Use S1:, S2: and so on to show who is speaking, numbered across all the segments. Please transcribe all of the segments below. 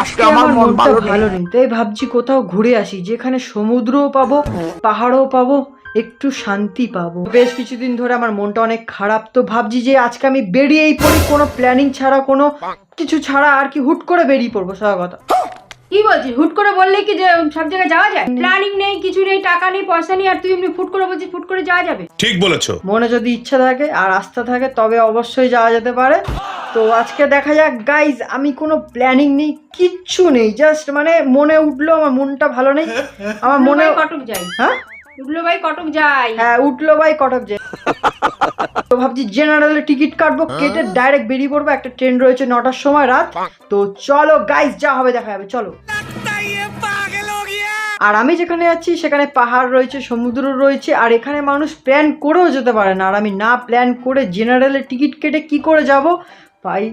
S1: আজকে আমার মনটা ভালো নেই, তাই ভাবছি কোথাও ঘুরে আসি, যেখানে সমুদ্রও পাবো, পাহাড়ও পাবো, একটু শান্তি পাবো। বেশ কিছুদিন ধরে আমার মনটা অনেক খারাপ, তো ভাবছি যে আজকে আমি বেরিয়েই পড়ি, কোনো প্ল্যানিং ছাড়া, কোনো কিছু ছাড়া আর কি, হুট করে বেরিয়ে পড়বো। সব কথা
S2: কি বলছিস? হুট করে বললে কি যে সব জায়গায় যাওয়া যায়? প্ল্যানিং নেই, কিছু নেই, টাকা নেই, পয়সা নেই, আর তুই এমনি ফুট করে বলছিস ফুট করে যাওয়া যাবে?
S3: ঠিক বলেছো।
S1: মনে যদি ইচ্ছা থাকে আর আস্থা থাকে তবে অবশ্যই যাওয়া যেতে পারে। তো আজকে দেখা যাক গাইজ, আমি কোনো প্ল্যানিং নেই, কিচ্ছু নেই, জাস্ট মানে মনে উঠলো, আমার মনটা ভালো নেই, আমার মনে
S2: কটক যাই।
S1: হ্যাঁ
S2: উঠলো ভাই কটক যাই।
S1: হ্যাঁ উঠলো ভাই কটক যাই। তো ভাবছি জেনারেলে টিকিট কাটবো, কেটে ডাইরেক্ট বেরিয়ে পড়বো, একটা ট্রেন রয়েছে 9টার সময় রাত। তো চলো গাইজ, যা হবে দেখা যাবে, চলো। আর আমি যেখানে যাচ্ছি সেখানে পাহাড় রয়েছে, সমুদ্র রয়েছে, আর এখানে মানুষ প্ল্যান করেও যেতে পারে না, আর আমি না প্ল্যান করে জেনারেলে টিকিট কেটে কি করে যাব ভাই।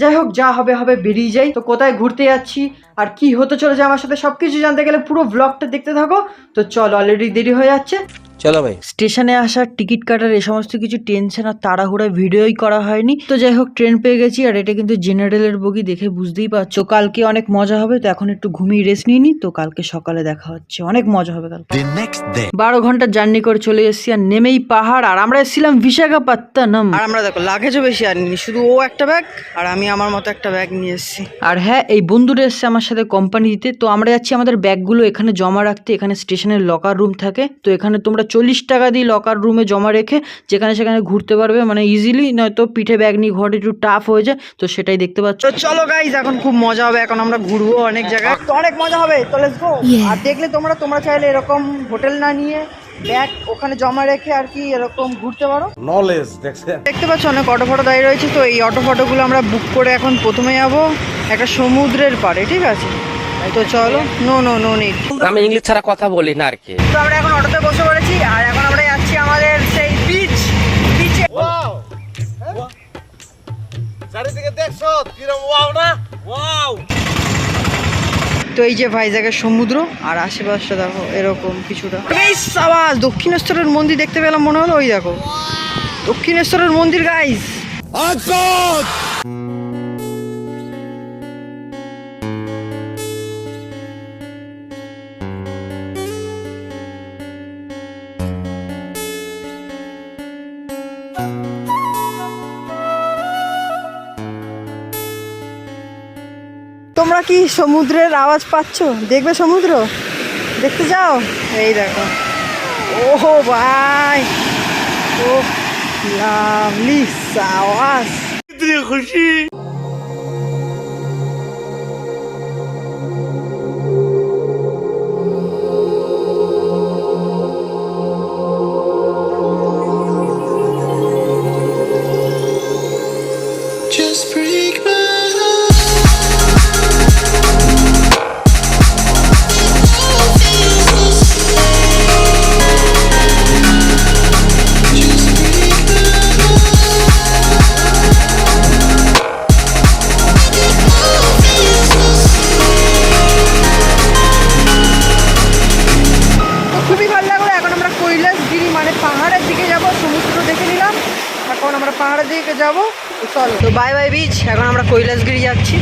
S1: যাই হোক, যা হবে হবে, বেরিয়ে যাই। তো কোথায় ঘুরতে যাচ্ছি আর কি হতে চলেছে আমার সাথে সবকিছু জানতে গেলে পুরো ব্লগটা দেখতে থাকো। তো চলো, অলরেডি দেরি হয়ে যাচ্ছে,
S4: চলো ভাই।
S1: স্টেশনে আসার, টিকিট কাটার, এই সমস্ত কিছু টেনশন আর তাড়াহুড়ায় ভিডিওই করা হয়নি। তো যাই হোক, ট্রেন পেয়ে গেছি, আর এটা কিন্তু জেনারেলের বগি, দেখে বুঝতেই পারছো কালকে অনেক মজা হবে। তো এখন একটু ঘুমিয়ে রেস্ট নিয়ে নি, তো কালকে সকালে দেখা হচ্ছে, অনেক মজা হবে কালকে। 12 ঘন্টা জার্নি করে চলে এসেছি, আর নেমেই পাহাড়। আর আমরা এসেছিলাম বিশাখাপত্তনম, আর আমরা দেখো লাগেজও বেশি আনিনি, শুধু ও একটা ব্যাগ আর আমি আমার মতো একটা ব্যাগ নিয়ে এসেছি। আর হ্যাঁ, এই বন্ধুরা এসছে আমার সাথে কোম্পানি দিতে। তো আমরা যাচ্ছি আমাদের ব্যাগগুলো এখানে জমা রাখতে। এখানে স্টেশনের লকার রুম থাকে, তো এখানে তোমরা 40 টাকা দিয়ে লকার রুমে জমা রেখে যেখানে সেখানে ঘুরতে পারবে, মানে ইজিলি। নয়তো পিঠে ব্যাগ নিয়ে ঘরে একটু টাফ হয়ে যায়, তো সেটাই দেখতে পাচ্ছ। চলো গাইজ, এখন খুব মজা হবে, এখন আমরা ঘুরবো অনেক জায়গায়, তো অনেক মজা হবে। তো লেটস গো। আর দেখলে তোমরা চাইলে এরকম হোটেল না নিয়ে ব্যাগ ওখানে জমা রেখে আর কি এরকম ঘুরতে পারো।
S4: নলেজ দেখছেন,
S1: দেখতে পাচ্ছ অনেক অটো ফটো দাঁড়িয়ে রয়েছে। তো এই অটো ফটোগুলো আমরা বুক করে এখন প্রথমে যাবো একটা সমুদ্রের পাড়ে, ঠিক আছে? তো চলো, নো নিড।
S4: আমি ইংলিশ ছাড়া কথা বলি না আর কি।
S1: তো আমরা এখন অটোতে বসে পড়েছি, আর এখন আমরা যাচ্ছি আমাদের সেই বিচে।
S4: চারিদিকে দেখছো কিরকম ওয়াও না, ওয়াও।
S1: তো এই যে ভাইজাগের সমুদ্র, আর আশেপাশে দেখো এরকম কিছুটা আওয়াজ। দক্ষিণেশ্বরের মন্দির দেখতে পেলাম মনে হলো, ওই দেখো দক্ষিণেশ্বরের মন্দির গাইস। তোমরা কি সমুদ্রের আওয়াজ পাচ্ছ? দেখবে সমুদ্র দেখতে যাও, এই দেখো। ওহো ভাই, ও লাভলি আওয়াজ, খুশি। পাহাড়ের দিকে যাব, সমুদ্র দেখে নিলাম, এখন আমরা পাহাড়ের দিকে যাব। চলো, তো বাই বাই বিচ। এখন আমরা কৈলাসগিরি যাচ্ছি,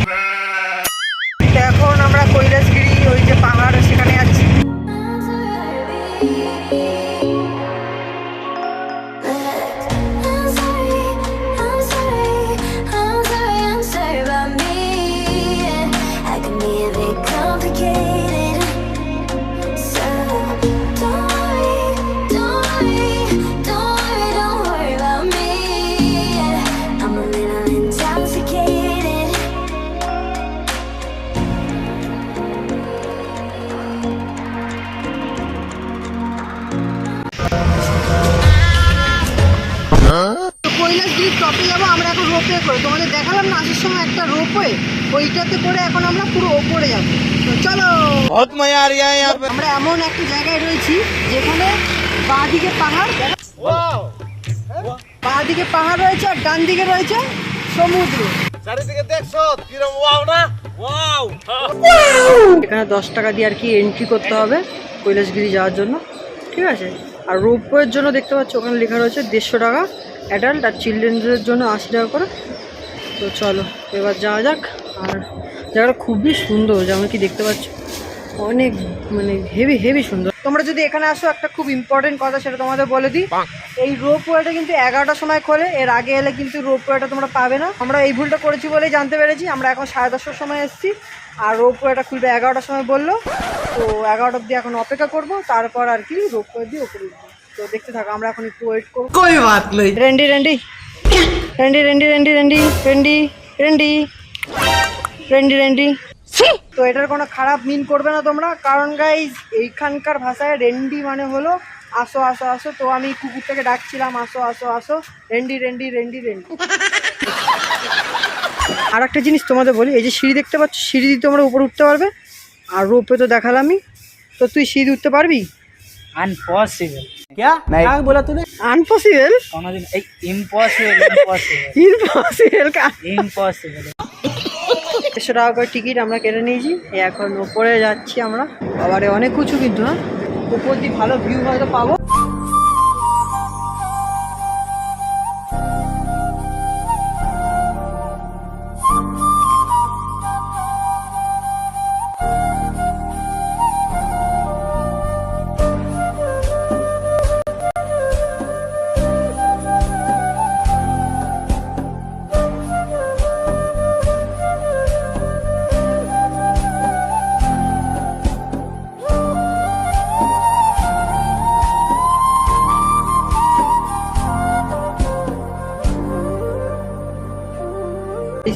S1: এখন আমরা কৈলাসগিরি ওই যে পাহাড় সেখানে যাচ্ছি। কৈলাসগিরির টপে যাবো আমরা এখন রোপওয়ে করে, তোমাদের দেখালাম না আসার সময় একটা রোপওয়ে, ওইটাতে করে এখন আমরা পুরো ওপরে যাবো। তো চলো,
S4: বহুত মজা আর
S1: আমরা এমন একটা জায়গায় রয়েছি যেখানে বাঁ দিকে পাহাড়, বাঁ দিকে পাহাড় রয়েছে, আর ডান দিকে রয়েছে সমুদ্র।
S4: চারিদিকে দেখছো কিরকম ওয়াও না, ওয়াও।
S1: এখানে 10 টাকা দিয়ে আর কি এন্ট্রি করতে হবে কৈলাসগিরি যাওয়ার জন্য, ঠিক আছে? আর রোপওয়ের জন্য দেখতে পাচ্ছ ওখানে লেখা রয়েছে 150 টাকা অ্যাডাল্ট, আর চিলড্রেনদের জন্য 80 টাকা করে। তো চলো এবার যাওয়া যাক। আর জায়গাটা খুবই সুন্দর, যেমন কি দেখতে পাচ্ছ অনেক মানে হেভি হেভি সুন্দর। তোমরা যদি এখানে আসো একটা খুব ইম্পর্টেন্ট কথা সেটা তোমাদের বলে দিই, এই রোপওয়েটা কিন্তু 11টার সময় খোলে, এর আগে এলে কিন্তু রোপওয়েটা তোমরা পাবে না। আমরা এই ভুলটা করেছি বলেই জানতে পেরেছি, আমরা এখন 10:30টার সময় এসেছি আর রোপওয়েটা খুলবে 11টার সময় বললো, তো 11টা অব্দি এখন অপেক্ষা করবো, তারপর আর কি রোপওয়ে দিয়ে ওপরে উঠবো। তো দেখতে থাকো, আমরা এখন একটু ওয়েট করবো।
S4: कोई बात नहीं।
S1: Randy Randy Randy Randy Randy Randy Randy Randy Randy Randy. তো এটার কোনো খারাপ মিন করবে না তোমরা, কারণ গাইজ এইখানকার ভাষায় রেন্ডি মানে হলো আসো আসো আসো। তো আমি কুকুরটাকে ডাকছিলাম আসো আসো আসো, রেন্ডি রেন্ডি রেন্ডি রেন্ডি। আর একটা জিনিস তোমাদের বলি, এই যে সিঁড়ি দেখতে পাচ্ছ, সিঁড়ি দিয়ে তোমরা উপরে উঠতে পারবে। আর রোপে তো দেখালামই, তো তুই সিঁড়ি উঠতে পারবি?
S3: अनपॉसिबल
S4: क्या
S3: क्या बोला तूने
S1: আনপসিবল?
S3: इम्पॉसिबल
S1: ইম্পসিবল কা
S3: इम्पॉसिबल
S1: 100 টাকা করে টিকিট আমরা কেটে নিয়েছি, এখন উপরে যাচ্ছি আমরা। আবার অনেক কিছু কিন্তু না, উপর দিয়ে ভালো ভিউ হয়তো পাবো।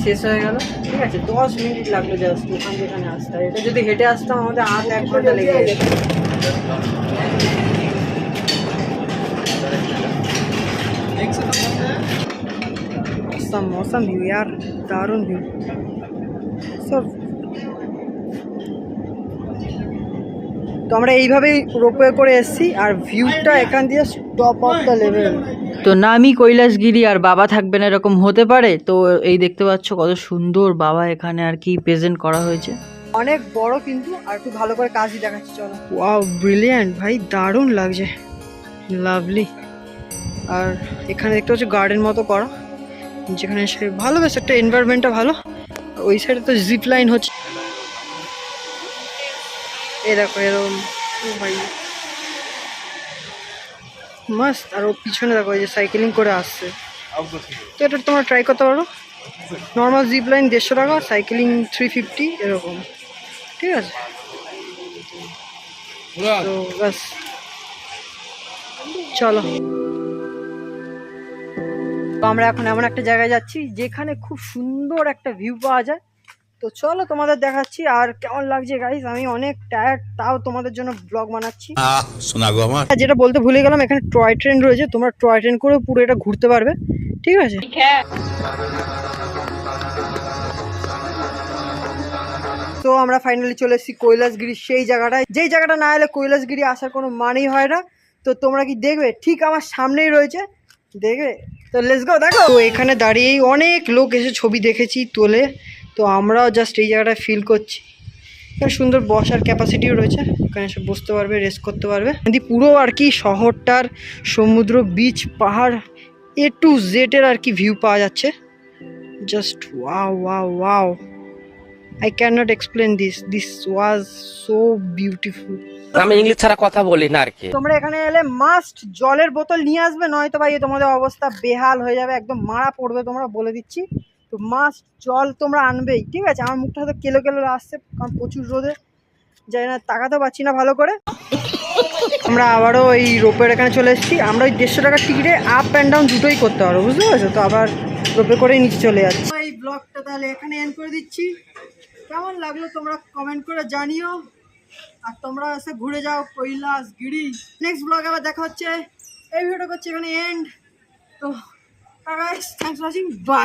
S1: শেষ হয়ে গেল, ঠিক আছে। 10 মিনিট লাগলো জাস্ট ওখান যেখানে আসতে। এটা যদি হেঁটে আসতাম আমাদের 1 ঘন্টা লেগে যেত। मौसम मौसम व्यू यार, दारुण व्यू सब। তো আমরা এইভাবেই রোপওয়ে করে এসেছি, আর ভিউটা এখান দিয়ে টপ অফ দ্য লেভেল। তো নামই কৈলাসগিরি আর বাবা থাকবে না এরকম হতে পারে? তো এই দেখতে পাচ্ছ কত সুন্দর বাবা এখানে আর কি প্রেজেন্ট করা হয়েছে, অনেক বড় কিন্তু। আর একটু ভালো করে কাজই দেখাচ্ছি, চলো। ওয়াও ব্রিলিয়ান্ট ভাই, দারুণ লাগছে, লাভলি। আর এখানে দেখতে পাচ্ছ গার্ডেন মতো করা, যেখানে সে ভালো, বেশ একটা এনভায়রনমেন্টটা ভালো। ওই সাইডে তো জিপ লাইন হচ্ছে, এই দেখো এরকম ভাই মস্ত। আর ও পিছনে দেখো এই যে সাইকেলিং করে আসছে, তো এটা তোমরা ট্রাই করতে পারো। নর্মাল জিপ লাইন 150 টাকা, সাইকেলিং 350 এরকম, ঠিক আছে। তো ব্যাস চলো। তো আমরা এখন এমন একটা জায়গায় যাচ্ছি যেখানে খুব সুন্দর একটা ভিউ পাওয়া যায়। তো চলো তোমাদের দেখাচ্ছি। আর কেমন লাগছে গাইস, আমি অনেক টায়ার্ড, তাও তোমাদের জন্য ব্লগ বানাচ্ছি।
S4: শোনা গো আমার।
S1: যেটা বলতে ভুলে গেলাম, এখানে টয় ট্রেন রয়েছে, তোমরা টয় ট্রেন করে পুরো এটা ঘুরতে পারবে, ঠিক আছে। তো আমরা ফাইনালি চলে এসেছি কৈলাসগিরি, সেই জায়গাটায়, যেই জায়গাটা না এলে কৈলাসগিরি আসার কোনো মানেই হয় না। তো তোমরা কি দেখবে? ঠিক আমার সামনেই রয়েছে, দেখবে। তো লেটস গো, দেখো। তো এখানে দাঁড়িয়েই অনেক লোক এসে ছবি দেখেছি তোলে, তো আমরাও জাস্ট এই জায়গাটা ফিল করছি। এখানে সুন্দর বসার ক্যাপাসিটিও রয়েছে, এখানে এসে বসতে পারবে, রেস্ট করতে পারবে। যদি পুরো আর কি শহরটার সমুদ্র, বিচ, পাহাড় A to Z এর আর কি ভিউ পাওয়া যাচ্ছে। Just wow wow wow, I cannot explain this. This was so beautiful.
S5: আমি ইংলিশ ছাড়া কথা বলি না আর কি।
S1: তোমরা এখানে এলে মাস্ট জলের বোতল নিয়ে আসবে, নয়তো ভাই তোমাদের অবস্থা বেহাল হয়ে যাবে, একদম মারা পড়বে, তোমরা বলে দিচ্ছি। তো মাস্ট জল তোমরা আনবেই, ঠিক আছে। আমার মুখটা হয়তো কেলো কেলো আসছে, কারণ প্রচুর রোদে যাই না, তাকাতেও পারছি না ভালো করে। আমরা আবারও এই রোপের এখানে চলে এসেছি। আমরা ওই 150 টাকার টিকিটে আপ অ্যান্ড ডাউন দুটোই করতে পারবো, বুঝতে পারছো? তো আবার রোপে করেই নিচে চলে যাচ্ছি। এই ব্লগটা তাহলে এখানে এন্ড করে দিচ্ছি। কেমন লাগলো তোমরা কমেন্ট করে জানিও, আর তোমরা এসে ঘুরে যাও কৈলাসগিরি। নেক্সট ব্লগ আবার দেখা হচ্ছে। এই ভিডিওটা করছি এখানে এন্ড। তো guys, thanks for watching, by.